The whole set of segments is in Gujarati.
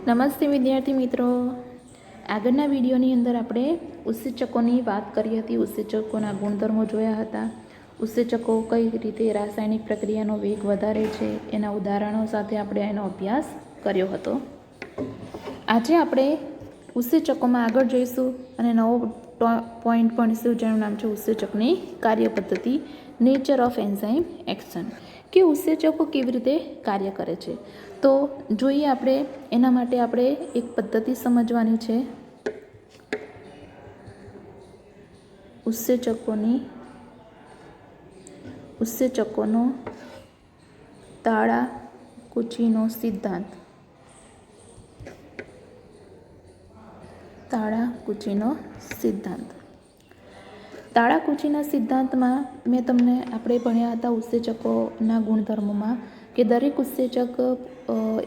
નમસ્તે વિદ્યાર્થી મિત્રો, આગળના વિડીયોની અંદર આપણે ઉત્સેચકોની વાત કરી હતી. ઉત્સેચકોના ગુણધર્મો જોયા હતા. ઉત્સેચકો કઈ રીતે રાસાયણિક પ્રક્રિયાનો વેગ વધારે છે એના ઉદાહરણો સાથે આપણે એનો અભ્યાસ કર્યો હતો. આજે આપણે ઉત્સેચકોમાં આગળ જોઈશું અને નવો પોઈન્ટ ભણીશું જેનું નામ છે ઉત્સેચકની કાર્યપદ્ધતિ, નેચર ઓફ એન્ઝાઇમ એક્શન, કે ઉત્સેચકો કેવી રીતે કાર્ય કરે છે. તો જોઈએ આપણે એના માટે આપણે એક પદ્ધતિ સમજવાની છે. ઉત્સેચકોનો તાળાકૂચીનો સિદ્ધાંત. તાળાકૂચીના સિદ્ધાંતમાં મેં તમને આપણે ભણ્યા હતા ઉત્સેચકોના ગુણધર્મોમાં કે દરેક ઉત્સેચક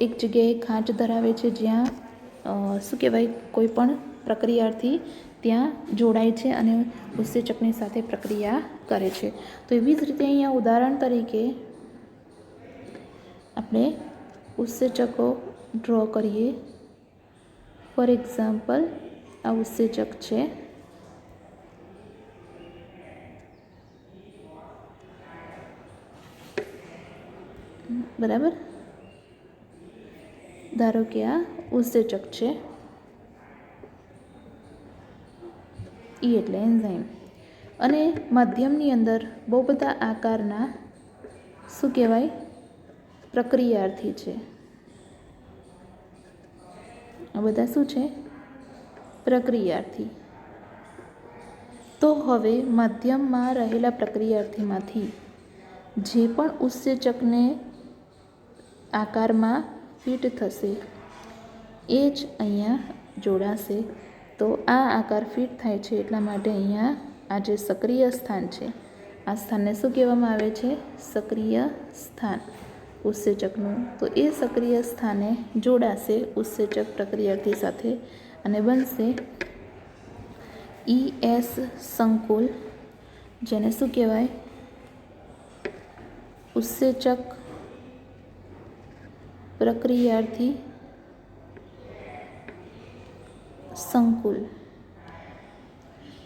એક જગ્યાએ ખાંચ ધરાવે છે જ્યાં કોઈ પણ પ્રક્રિયાથી ત્યાં જોડાય છે અને ઉત્સેચકની સાથે પ્રક્રિયા કરે છે. તો એવી જ રીતે અહીંયા ઉદાહરણ તરીકે આપણે ઉત્સેચકો ડ્રો કરીએ. ફોર એક્ઝામ્પલ, આ ઉત્સેચક છે. બરાબર, ધારો કે આ ઉત્સેચક છે, ઈ એટલે એન્ઝાઇમ, અને માધ્યમની અંદર બહુ બધા આકારના શું કહેવાય પ્રક્રિયાર્થી છે. આ બધા શું છે? પ્રક્રિયાર્થી. તો હવે માધ્યમમાં રહેલા પ્રક્રિયાર્થીમાંથી જે પણ ઉત્સેચકને આકારમાં ફિટ થશે એ જ અહીંયા જોડાશે. તો આ આકાર ફિટ થાય છે એટલા માટે અહીંયા આ જે સક્રિય સ્થાન છે, આ સ્થાનને શું કહેવામાં આવે છે? સક્રિય સ્થાન ઉત્સેચકનું. તો એ સક્રિય સ્થાને જોડાશે ઉત્સેચક પ્રક્રિયાર્થી સાથે અને બનશે ES સંકુલ, જેને શું કહેવાય? ઉત્સેચક પ્રક્રિયાર્થી સંકુલ.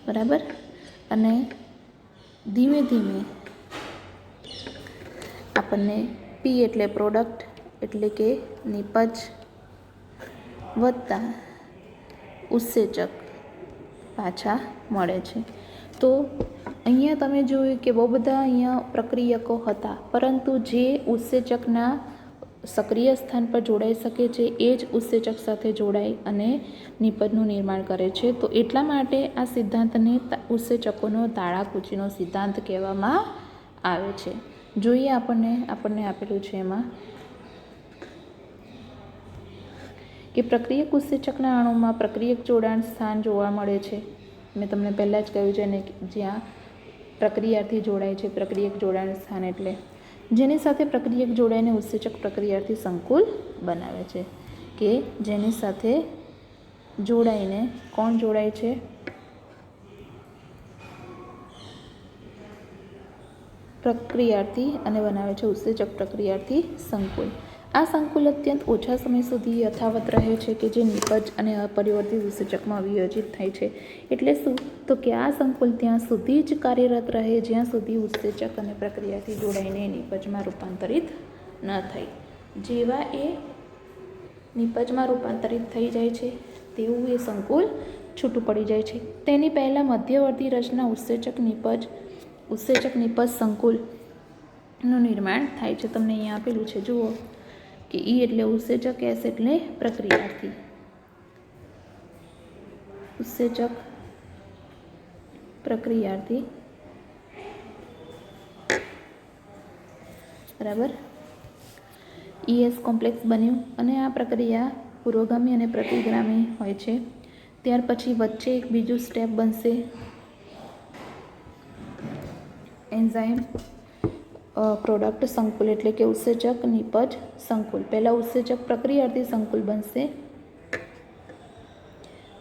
બરાબર. અને ધીમે ધીમે આપણને P એટલે પ્રોડક્ટ એટલે કે નિપજ વત્તા ઉત્સેચક પાછા મળે છે. તો અહીંયા તમે જોયું કે બહુ બધા અહીંયા પ્રક્રિયકો હતા, પરંતુ જે ઉત્સેચકના સક્રિય સ્થાન પર જોડાઈ શકે છે એ જ ઉત્સેચક સાથે જોડાઈ અને નિપજનું નિર્માણ કરે છે. તો એટલા માટે આ સિદ્ધાંતને ઉત્સેચકોનો તાળાકૂચીનો સિદ્ધાંત કહેવામાં આવે છે. જોઈએ આપણને આપેલું છે એમાં કે પ્રક્રિયક ઉત્સેચકના અણુમાં પ્રક્રિયક જોડાણ સ્થાન જોવા મળે છે. મેં તમને પહેલાં જ કહ્યું છે ને, જ્યાં પ્રક્રિયાથી જોડાય છે પ્રક્રિયક જોડાણ સ્થાન એટલે જેની સાથે પ્રક્રિયક જોડાઈને ઉત્સેચક પ્રક્રિયાથી સંકુલ બનાવે છે. કે જેની સાથે જોડાઈને કોણ જોડાય છે? પ્રક્રિયાર્થી, અને બનાવે છે ઉત્સેચક પ્રક્રિયાર્થી સંકુલ. આ સંકુલ અત્યંત ઓછા સમય સુધી યથાવત રહે છે કે જે નિપજ અને અપરિવર્તિત ઉત્સેચકમાં વિયોજિત થાય છે. એટલે શું? તો કે આ સંકુલ ત્યાં સુધી જ કાર્યરત રહે જ્યાં સુધી ઉત્સેચક અને પ્રક્રિયાથી જોડાઈને નિપજમાં રૂપાંતરિત ન થાય. જેવા એ નિપજમાં રૂપાંતરિત થઈ જાય છે તેવું એ સંકુલ છૂટું પડી જાય છે. તેની પહેલાં મધ્યવર્તી રચના ઉત્સેચક નિપજ સંકુલનું નિર્માણ થાય છે. તમને અહીંયા આપેલું છે, જુઓ કે E એટલે ઉત્સેચક, S એટલે પ્રક્રિયાર્થી. ઉત્સેચક પ્રક્રિયાર્થી, બરાબર. ES કોમ્પ્લેક્સ બન્યું અને આ પ્રક્રિયા પૂર્વગામી અને પ્રતિગામી હોય છે. ત્યાર પછી વચ્ચે એક બીજું સ્ટેપ બનશે એન્ઝાઇમ પ્રોડક્ટ સંકુલ એટલે કે ઉત્સેચક નિપજ સંકુલ. પહેલાં ઉત્સેચક પ્રક્રિયાર્થી સંકુલ બનશે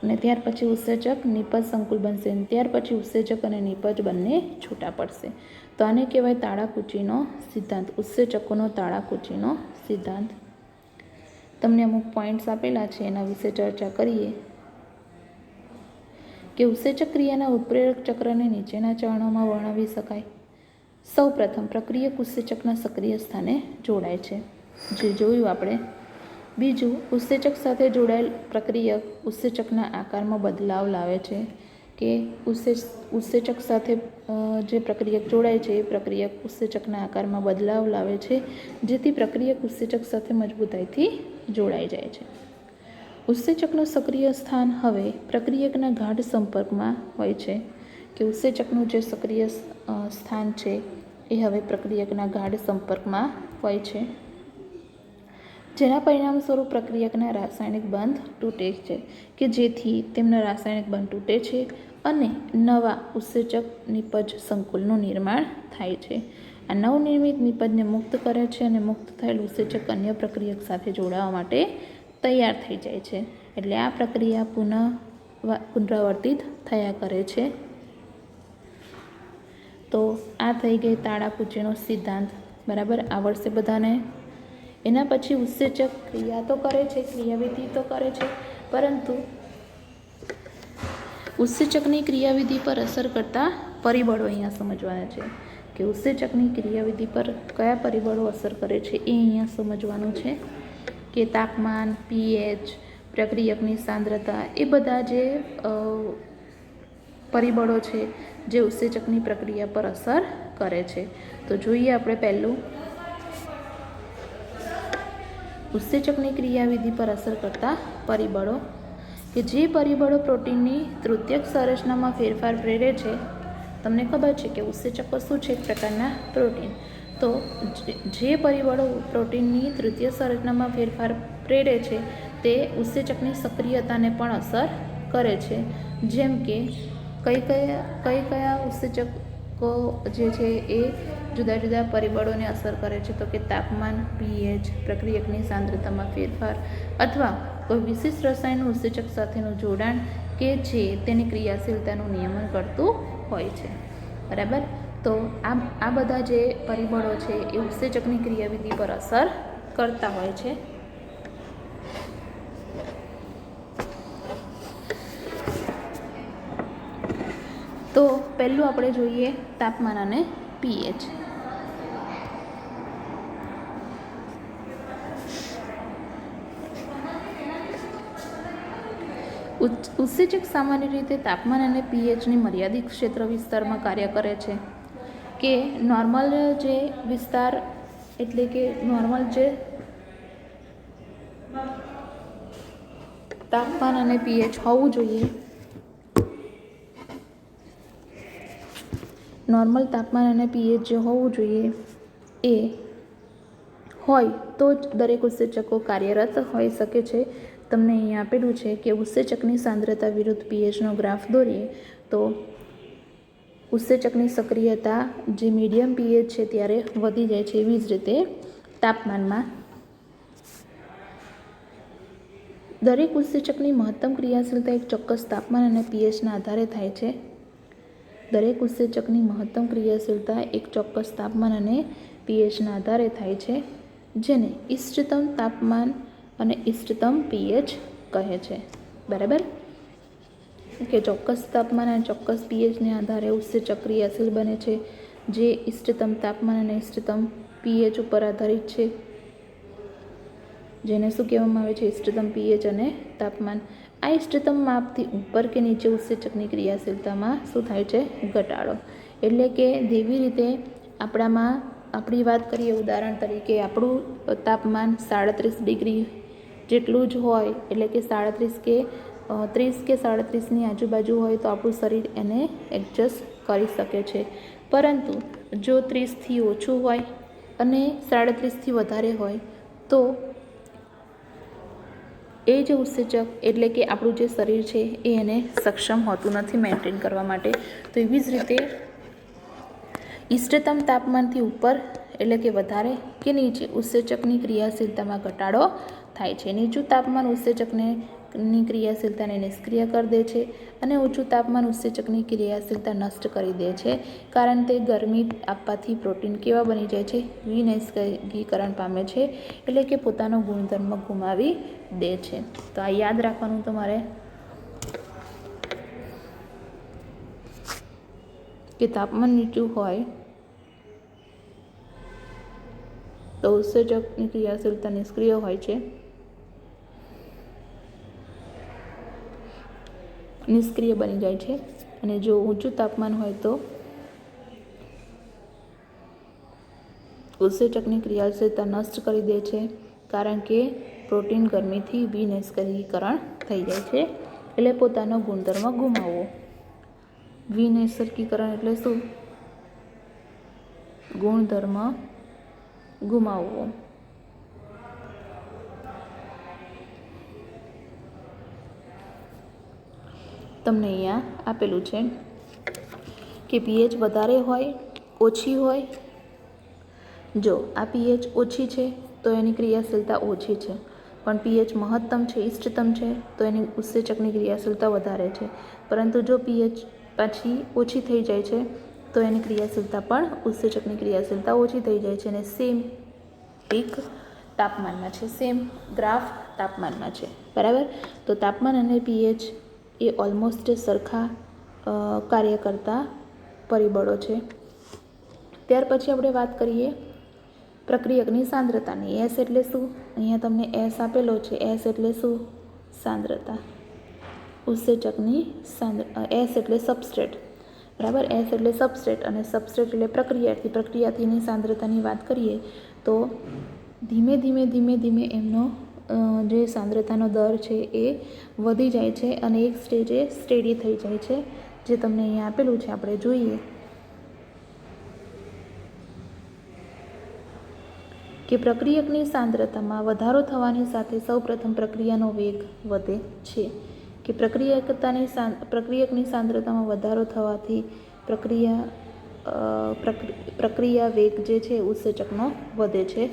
અને ત્યાર પછી ઉત્સેચક નિપજ સંકુલ બનશે અને ત્યાર પછી ઉત્સેચક અને નિપજ બંને છૂટા પડશે. તો આને કહેવાય તાળાકૂચીનો સિદ્ધાંત, ઉત્સેચકોનો તાળાકૂચીનો સિદ્ધાંત. તમને અમુક પોઈન્ટ્સ આપેલા છે, એના વિશે ચર્ચા કરીએ કે ઉત્સેચક ક્રિયાના ઉત્પ્રેરક ચક્રને નીચેના ચરણોમાં વર્ણવી શકાય. સૌ પ્રથમ પ્રક્રિયક ઉત્સેચકના સક્રિય સ્થાને જોડાય છે, જે જોયું આપણે. બીજું, ઉત્સેચક સાથે જોડાયેલ પ્રક્રિયક ઉત્સેચકના આકારમાં બદલાવ લાવે છે, કે ઉત્સેચક સાથે જે પ્રક્રિયક જોડાય છે એ પ્રક્રિયક ઉત્સેચકના આકારમાં બદલાવ લાવે છે, જેથી પ્રક્રિયક ઉત્સેચક સાથે મજબૂતાઈથી જોડાઈ જાય છે. ઉત્સેચકનું સક્રિય સ્થાન હવે પ્રક્રિયકના ગાઢ સંપર્કમાં હોય છે, કે ઉત્સેચકનું જે સક્રિય સ્થાન છે એ હવે પ્રક્રિયકના ગાઢ સંપર્કમાં હોય છે, જેના પરિણામ સ્વરૂપ પ્રક્રિયકના રાસાયણિક બંધ તૂટે છે, કે જેથી તેમના રાસાયણિક બંધ તૂટે છે અને નવા ઉત્સેચક નિપજ સંકુલનું નિર્માણ થાય છે. આ નવનિર્મિત નિપજને મુક્ત કરે છે અને મુક્ત થયેલ ઉત્સેચક અન્ય પ્રક્રિયક સાથે જોડાવા માટે તૈયાર થઈ જાય છે. એટલે આ પ્રક્રિયા પુનરાવર્તિત થયા કરે છે. તો આ થઈ ગઈ તાળાકુચીનો સિદ્ધાંત, બરાબર, આવડશે બધાને. એના પછી ઉત્સેચક ક્રિયા તો કરે છે, ક્રિયાવિધિ તો કરે છે, પરંતુ ઉત્સેચકની ક્રિયાવિધિ પર અસર કરતા પરિબળો અહીંયા સમજવાના છે, કે ઉત્સેચકની ક્રિયાવિધિ પર કયા પરિબળો અસર કરે છે એ અહીંયા સમજવાનું છે, કે તાપમાન, pH, પ્રક્રિયકની સાંદ્રતા, એ બધા જે પરિબળો છે જે ઉત્સેચકની પ્રક્રિયા પર અસર કરે છે. તો જોઈએ આપણે પહેલું, ઉત્સેચકની ક્રિયાવિધિ પર અસર કરતા પરિબળો, કે જે પરિબળો પ્રોટીનની તૃતીયક સંરચનામાં ફેરફાર પ્રેરે છે. તમને ખબર છે કે ઉત્સેચકો શું છે? એક પ્રકારના પ્રોટીન. તો જે પરિબળો પ્રોટીનની તૃતીય સંરચનામાં ફેરફાર પ્રેરે છે તે ઉત્સેચકની સક્રિયતાને પણ અસર કરે છે. જેમ કે કયા ઉત્સેચકો જે છે એ જુદા જુદા પરિબળોને અસર કરે છે? તો કે તાપમાન, pH, પ્રક્રિયકની સાંદ્રતામાં ફેરફાર, અથવા કોઈ વિશિષ્ટ રસાયણ ઉત્સેચક સાથેનું જોડાણ કે જે તેની ક્રિયાશીલતાનું નિયમન કરતું હોય છે, બરાબર. તો આ બધા જે પરિબળો છે એ ઉત્સેચકની ક્રિયાવિધિ પર અસર કરતા હોય છે. તો પહેલું આપણે જોઈએ તાપમાન અને pH. ઉત્સેચક સામાન્ય રીતે તાપમાન અને pHની મર્યાદિત ક્ષેત્ર વિસ્તારમાં કાર્ય કરે છે, કે નોર્મલ જે વિસ્તાર એટલે કે નોર્મલ જે તાપમાન અને pH હોવું જોઈએ, નોર્મલ તાપમાન અને pH જે હોવું જોઈએ એ હોય તો જ દરેક ઉત્સેચકો કાર્યરત હોઈ શકે છે. તમને અહીંયા આપેલું છે કે ઉત્સેચકની સાંદ્રતા વિરુદ્ધ pHનો ગ્રાફ દોરીએ તો ઉત્સેચકની સક્રિયતા જે મીડિયમ pH છે ત્યારે વધી જાય છે. એવી જ રીતે તાપમાનમાં દરેક ઉત્સેચકની મહત્તમ ક્રિયાશીલતા એક ચોક્કસ તાપમાન અને pHના આધારે થાય છે. દરેક ઉત્સેચકની મહત્તમ ક્રિયાશીલતા એક ચોક્કસ તાપમાન અને pHના આધારે થાય છે, જેને ઇષ્ટતમ તાપમાન અને ઇષ્ટતમ pH કહે છે, બરાબર. કે ચોક્કસ તાપમાન અને ચોક્કસ pHને આધારે ઉત્સેચક ક્રિયાશીલ બને છે, જે ઇષ્ટતમ તાપમાન અને ઇષ્ટતમ pH ઉપર આધારિત છે, જેને શું કહેવામાં આવે છે? ઇષ્ટતમ pH અને તાપમાન. આ ઇષ્ટતમ માપથી ઉપર કે નીચે ઉત્સેચકની ક્રિયાશીલતામાં શું થાય છે? ઘટાડો. એટલે કે જેવી રીતે આપણી વાત કરીએ, ઉદાહરણ તરીકે આપણું તાપમાન 37 ડિગ્રી જેટલું જ હોય, એટલે કે 37 કે 30 કે 37ની આજુબાજુ હોય તો આપણું શરીર એને એડજસ્ટ કરી શકે છે. પરંતુ જો 30થી ઓછું હોય અને 37થી વધારે હોય તો એ જે ઉત્સેચક એટલે કે આપણું જે શરીર છે એ એને સક્ષમ હોતું નથી મેન્ટેન કરવા માટે. તો એવી જ રીતે ઇષ્ટતમ તાપમાનથી ઉપર એટલે કે વધારે કે નીચે ઉત્સેચકની ક્રિયાશીલતામાં ઘટાડો થાય છે. નીચું તાપમાન ઉત્સેચકને ની ક્રિયાશીલતાને નિષ્ક્રિય કરી દે છે અને ઊંચું તાપમાન ઉત્સેચકની ક્રિયાશીલતા નષ્ટ કરી દે છે, કારણ તે ગરમી આપવાથી પ્રોટીન કેવા બની જાય છે, વિનિષ્ક્રિયકરણ પામે છે, એટલે કે પોતાનો ગુણધર્મ ગુમાવી દે છે. તો આ યાદ રાખવાનું તમારે કે તાપમાન નીચું હોય તો ઉત્સેચકની ક્રિયાશીલતા નિષ્ક્રિય હોય છે, નિષ્ક્રિય બની જાય છે, અને જો ઊંચું તાપમાન હોય તો ઉત્સેચકની ક્રિયાશીલતા નષ્ટ કરી દે છે, કારણ કે પ્રોટીન ગરમીથી વિનિષ્ક્રિયકરણ થઈ જાય છે, એટલે પોતાનો ગુણધર્મ ગુમાવવો. વિનિષ્ક્રિયકરણ એટલે શું? ગુણધર્મ ગુમાવવો. તમને અહીંયા આપેલું છે કે પીએચ વધારે હોય, ઓછી હોય. જો આ પીએચ ઓછી છે તો એની ક્રિયાશીલતા ઓછી છે, પણ પીએચ મહત્તમ છે, ઇષ્ટતમ છે તો એની ઉત્સેચકની ક્રિયાશીલતા વધારે છે. પરંતુ જો પીએચ પાછી ઓછી થઈ જાય છે તો એની ક્રિયાશીલતા પણ ઉત્સેચકની ક્રિયાશીલતા ઓછી થઈ જાય છે, અને સેમ એક તાપમાનમાં છે, સેમ ગ્રાફ તાપમાનમાં છે. બરાબર. તો તાપમાન અને પીએચ એ ઓલમોસ્ટ સરખા કાર્ય કરતા પરિબળો છે. ત્યાર પછી આપણે વાત કરીએ પ્રક્રિયકની સાંદ્રતાની. એસ એટલે શું? અહીંયા તમને એસ આપેલો છે. એસ એટલે શું? સાંદ્રતા. ઉત્સેચકની એસ એટલે સબસ્ટ્રેટ. બરાબર. એસ એટલે સબસ્ટ્રેટ અને સબસ્ટ્રેટ એટલે પ્રક્રિયાથી. પ્રક્રિયાથીની સાંદ્રતાની વાત કરીએ તો ધીમે ધીમે એમનો જે સાંદ્રતાનો દર છે એ વધી જાય છે અને એક સ્ટેજે સ્ટેડી થઈ જાય છે, જે તમને અહીંયા આપેલું છે. આપણે જોઈએ કે પ્રક્રિયકની સાંદ્રતામાં વધારો થવાની સાથે સૌપ્રથમ પ્રક્રિયાનો વેગ વધે છે. કે પ્રક્રિયકની સાંદ્રતામાં વધારો થવાથી પ્રક્રિયા વેગ જે છે ઉત્સેચકનો વધે છે,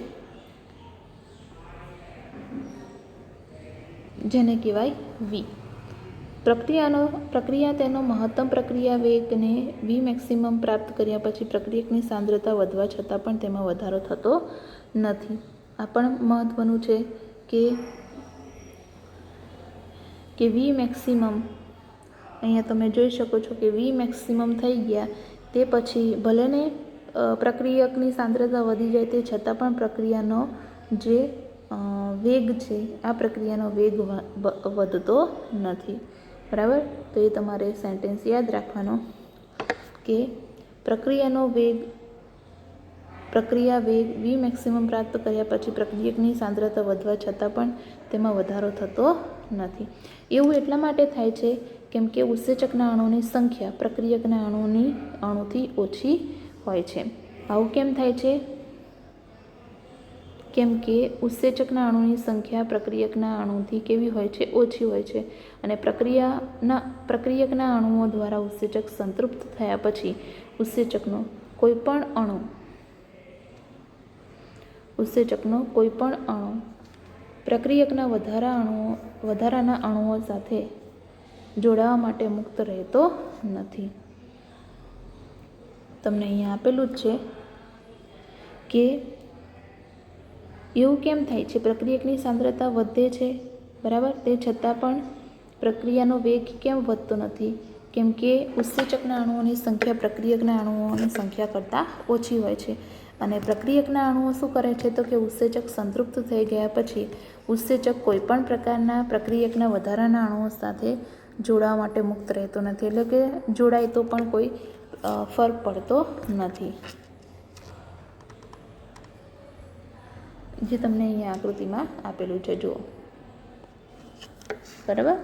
જેને કહેવાય વી. પ્રક્રિયા તેનો મહત્તમ પ્રક્રિયા વેગને વી મેક્સિમમ પ્રાપ્ત કર્યા પછી પ્રક્રિયકની સાંદ્રતા વધવા છતાં પણ તેમાં વધારો થતો નથી. આ પણ મહત્વનું છે કે વી મેક્સિમમ અહીંયા તમે જોઈ શકો છો કે વી મેક્સિમમ થઈ ગયા તે પછી ભલેને પ્રક્રિયકની સાંદ્રતા વધી જાય તે છતાં પણ પ્રક્રિયાનો જે વેગ છે આ પ્રક્રિયાનો વેગ વધતો નથી. બરાબર. તો એ તમારે સેન્ટેન્સ યાદ રાખવાનો કે પ્રક્રિયા વેગ વી મેક્સિમમ પ્રાપ્ત કર્યા પછી પ્રક્રિયકની સાંદ્રતા વધવા છતાં પણ તેમાં વધારો થતો નથી. એવું એટલા માટે થાય છે કેમ કે ઉત્સેચકના અણુની સંખ્યા પ્રક્રિયકના અણુથી ઓછી હોય છે. આવું કેમ થાય છે? કેમ કે ઉત્સેચકના અણુની સંખ્યા પ્રક્રિયકના અણુથી કેવી હોય છે? ઓછી હોય છે. અને પ્રક્રિયકના અણુઓ દ્વારા ઉત્સેચક સંતૃપ્ત થયા પછી ઉત્સેચકનો કોઈ પણ અણુ પ્રક્રિયકના વધારાના અણુઓ સાથે જોડાવા માટે મુક્ત રહેતો નથી. તમને અહીંયા આપેલું જ છે કે એવું કેમ થાય છે? પ્રક્રિયકની સાંદ્રતા વધે છે, બરાબર, તે છતાં પણ પ્રક્રિયાનો વેગ કેમ વધતો નથી? કેમ કે ઉત્સેચકના અણુઓની સંખ્યા પ્રક્રિયકના અણુઓની સંખ્યા કરતાં ઓછી હોય છે. અને પ્રક્રિયકના અણુઓ શું કરે છે? તો કે ઉત્સેચક સંતૃપ્ત થઈ ગયા પછી ઉત્સેચક કોઈપણ પ્રકારના પ્રક્રિયકના વધારાના અણુઓ સાથે જોડાવા માટે મુક્ત રહેતો નથી. એટલે કે જોડાય તો પણ કોઈ ફરક પડતો નથી. જે તમને અહીંયા આકૃતિમાં આપેલું છે, જુઓ. બરાબર.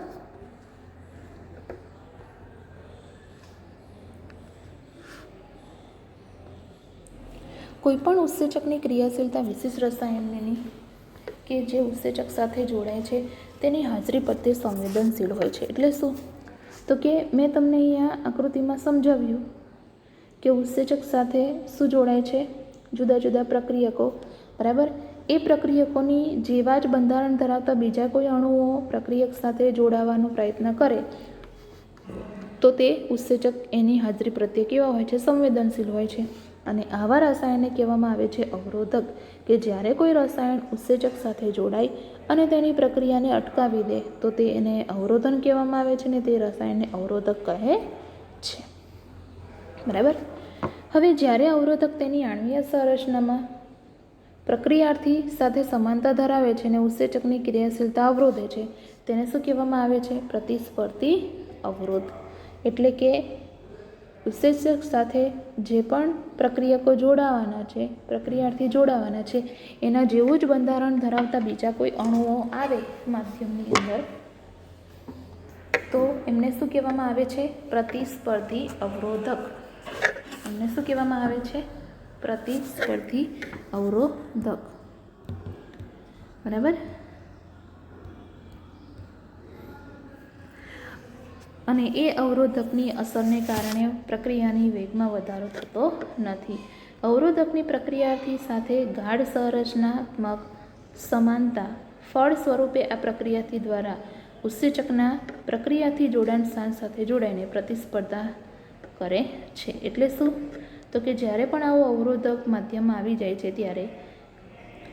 કોઈપણ ઉત્સેચકની ક્રિયાશીલતા વિશિષ્ટ રસાયણની કે જે ઉત્સેચક સાથે જોડાય છે તેની હાજરી પ્રત્યે સંવેદનશીલ હોય છે. એટલે શું? તો કે મેં તમને અહીંયા આકૃતિમાં સમજાવ્યું કે ઉત્સેચક સાથે શું જોડાય છે? જુદા જુદા પ્રક્રિયકો. બરાબર. એ પ્રક્રિયકોની જેવા જ બંધારણ ધરાવતા બીજા કોઈ અણુઓ પ્રક્રિયક સાથે જોડાવાનો પ્રયત્ન કરે તો તે ઉત્સેચક એની હાજરી પ્રત્યે કેવા હોય છે? સંવેદનશીલ હોય છે. અને આવા રસાયણને કહેવામાં આવે છે અવરોધક, કે જ્યારે કોઈ રસાયણ ઉત્સેચક સાથે જોડાય અને તેની પ્રક્રિયાને અટકાવી દે તો તેને અવરોધન કહેવામાં આવે છે, અને તે રસાયણને અવરોધક કહે છે. બરાબર. હવે જ્યારે અવરોધક તેની આણ્વીય સંરચનામાં પ્રક્રિયાર્થી સાથે સમાનતા ધરાવે છે અને ઉત્સેચકની ક્રિયાશીલતા અવરોધે છે, તેને શું કહેવામાં આવે છે? પ્રતિસ્પર્ધી અવરોધ. એટલે કે ઉત્સેચક સાથે જે પણ પ્રક્રિયકો જોડાવાના છે, પ્રક્રિયાર્થી જોડાવાના છે, એના જેવું જ બંધારણ ધરાવતા બીજા કોઈ અણુઓ આવે માધ્યમની અંદર તો એમને શું કહેવામાં આવે છે? પ્રતિસ્પર્ધી અવરોધક. એમને શું કહેવામાં આવે છે? પ્રતિસ્પર્ધી અવરોધક. બરાબર. અને એ અવરોધકની અસરને કારણે પ્રક્રિયાની વેગમાં વધારો થતો નથી. અવરોધકની પ્રક્રિયાથી સાથે ગાઢ સંરચનાત્મક સમાનતા ફળ સ્વરૂપે આ પ્રક્રિયાથી દ્વારા ઉત્સેચકના પ્રક્રિયાથી જોડાણ સ્થાન સાથે જોડાઈને પ્રતિસ્પર્ધા કરે છે. એટલે શું? તો કે જ્યારે પણ આવો અવરોધક માધ્યમમાં આવી જાય છે ત્યારે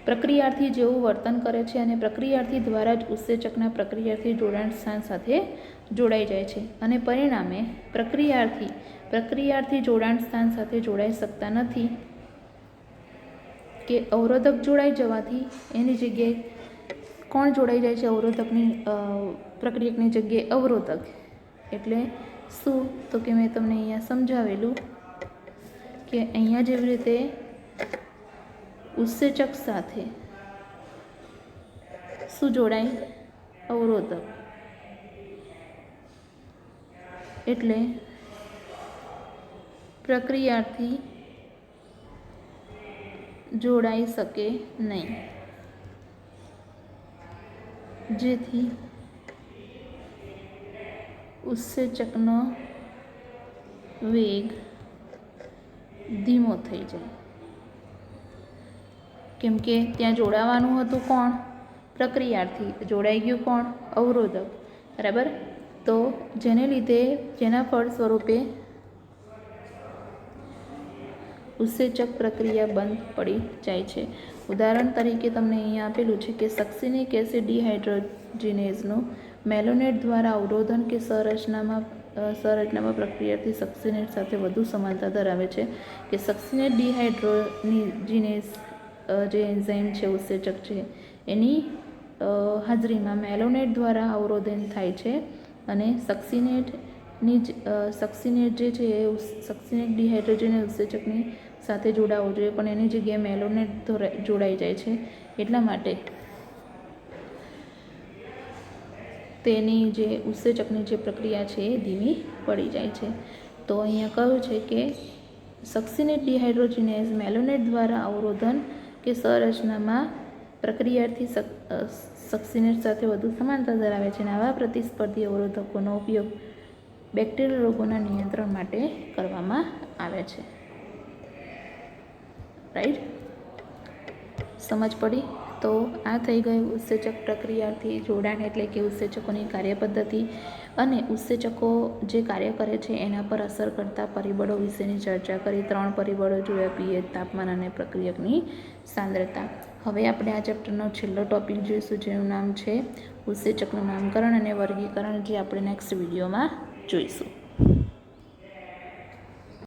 પ્રક્રિયાર્થી જેવું વર્તન કરે છે અને પ્રક્રિયાર્થી દ્વારા જ ઉત્સેચકના પ્રક્રિયાર્થી જોડાણ સ્થાન સાથે જોડાઈ જાય છે, અને પરિણામે પ્રક્રિયાર્થી જોડાણ સ્થાન સાથે જોડાઈ શકતા નથી, કે અવરોધક જોડાઈ જવાથી એની જગ્યાએ કોણ જોડાઈ જાય છે? અવરોધકની પ્રક્રિયકની જગ્યાએ અવરોધક. એટલે શું? તો કે મેં તમને અહીંયા સમજાવેલું કે અહીંયા જેવી રીતે ઉત્સેચક સાથે શું જોડાય? અવરોધક. એટલે પ્રક્રિયાર્થી જોડાઈ શકે નહીં, જેથી ઉત્સેચકનો વેગ ધીમો થઈ જાય. કેમ કે ત્યાં જોડાવાનું હતું કોણ? પ્રક્રિયાર્થી. જોડાઈ ગયું કોણ? અવરોધક. બરાબર. તો જેના ફળ સ્વરૂપે ઉત્સેચક પ્રક્રિયા બંધ પડી જાય છે. ઉદાહરણ તરીકે તમને અહીંયા આપેલું છે કે સક્સિનિક એસિડ ડિહાઇડ્રોજિનેઝનું મેલોનેટ દ્વારા અવરોધન કે સંરચનામાં પ્રક્રિયાથી સક્સિનેટ સાથે વધુ સમાનતા ધરાવે છે. કે સક્સિનેટ ડિહાઇડ્રોજિનેઝ જે એન્ઝાઇમ છે, ઉત્સેચક છે, એની હાજરીમાં મેલોનેટ દ્વારા અવરોધન થાય છે, અને સક્સિનેટ જે છે એ સક્સિનેટ ડિહાઇડ્રોજિનેઝ ઉત્સેચકની સાથે જોડાવવો જોઈએ, પણ એની જગ્યાએ મેલોનેટ જોડાઈ જાય છે. એટલા માટે તેની જે ઉત્સેચકની જે પ્રક્રિયા છે એ ધીમી પડી જાય છે. તો અહીંયા કહ્યું છે કે સક્સિનેટ ડિહાઇડ્રોજિનેઝ મેલોનેટ દ્વારા અવરોધન કે સંરચનામાં પ્રક્રિયાથી સક્સિનેટ સાથે વધુ સમાનતા ધરાવે છે, અને આવા પ્રતિસ્પર્ધી અવરોધકોનો ઉપયોગ બેક્ટેરિયલ રોગોના નિયંત્રણ માટે કરવામાં આવે છે. રાઈટ. સમજ પડી? તો આ થઈ ગયું ઉત્સેચક પ્રક્રિયાથી જોડાણ, એટલે કે ઉત્સેચકોની કાર્યપદ્ધતિ અને ઉત્સેચકો જે કાર્ય કરે છે એના પર અસર કરતા પરિબળો વિશેની ચર્ચા કરી. 3 પરિબળો જોયા: પીએચ, તાપમાન અને પ્રક્રિયકની સાંદ્રતા. હવે આપણે આ ચેપ્ટરનો છેલ્લો ટોપિક જોઈશું, જેનું નામ છે ઉત્સેચકનું નામકરણ અને વર્ગીકરણ, જે આપણે નેક્સ્ટ વિડીયોમાં જોઈશું.